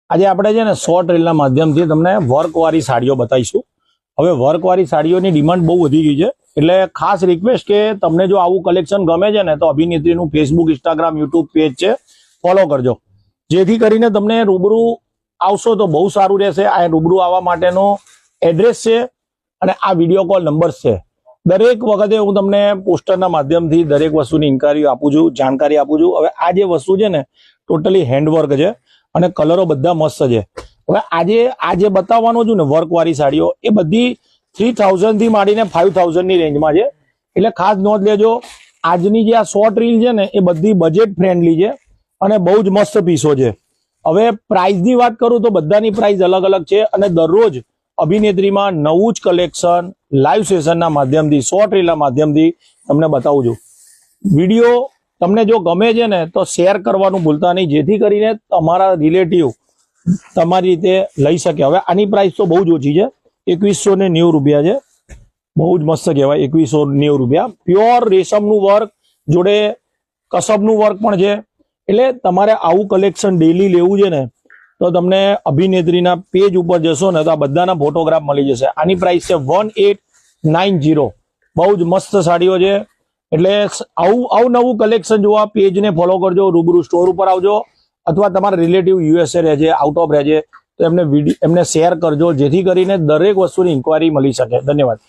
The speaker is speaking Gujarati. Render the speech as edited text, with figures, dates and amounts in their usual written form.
આજે આપણે છે ને શોર્ટ રીલના માધ્યમથી તમને વર્કવાળી સાડીઓ બતાવીશું. હવે વર્કવાળી સાડીઓની ડિમાન્ડ બહુ વધી ગઈ છે, એટલે ખાસ રિક્વેસ્ટ કે તમને જો આવું કલેક્શન ગમે છે ને તો અભિનેત્રીનું ફેસબુક, ઇન્સ્ટાગ્રામ, યુટ્યુબ પેજ છે, ફોલો કરજો, જેથી કરીને તમને રૂબરૂ આવશો તો બહુ સારું રહેશે. આ રૂબરૂ આવવા માટેનો એડ્રેસ છે અને આ વિડીયો કોલ નંબર છે. દરેક વખતે હું તમને પોસ્ટરના માધ્યમથી દરેક વસ્તુની ઇન્ક્વાયરી આપું છું, જાણકારી આપું છું. હવે આ જે વસ્તુ છે ને ટોટલી હેન્ડવર્ક છે અને કલરો બધા મસ્ત છે. હવે આજે બતાવવાનું છું ને વર્કવાળી સાડીઓ, એ બધી 3000 થી માંડીને 5000 ની રેન્જમાં છે. એટલે ખાસ નોંધ લેજો, આજની જે આ શોર્ટ રીલ છે ને એ બધી બજેટ ફ્રેન્ડલી છે અને બહુ જ મસ્ત પીસો છે. હવે પ્રાઇસની વાત કરું તો બધાની પ્રાઇસ અલગ અલગ છે અને દરરોજ અભિનેત્રીમાં નવું જ કલેક્શન લાઈવ સેશનના માધ્યમથી, શોર્ટ રીલના માધ્યમથી તમને બતાવું છું. વિડીયો તમને જો ગમે છે ને તો શેર કરવાનું ભૂલતા નહીં, જેથી કરીને તમારા રિલેટિવ તમારી રીતે લઈ શકે. હવે આની પ્રાઇસ તો બહુ જ ઓછી છે, 2190 રૂપિયા છે. બહુ જ મસ્ત કહેવાય, 2190 રૂપિયા. પ્યોર રેશમનું વર્ક જોડે કસબનું વર્ક પણ છે. એટલે તમારે આવું કલેક્શન ડેલી લેવું છે ને તો તમને અભિનેત્રીના પેજ ઉપર જશો ને તો આ બધાના ફોટોગ્રાફ મળી જશે. આની પ્રાઇસ છે 1890. બહુ જ મસ્ત સાડીઓ છે. એટલે આવું નવું કલેક્શન જોવા પેજને ફોલો કરજો, રૂબરૂ સ્ટોર ઉપર આવજો, અથવા તમારા રિલેટિવ યુએસએ રહે છે, આઉટ ઓફ રહે છે તો એમને શેર કરજો, જેથી કરીને દરેક વસ્તુની ઇન્ક્વાયરી મળી શકે. ધન્યવાદ.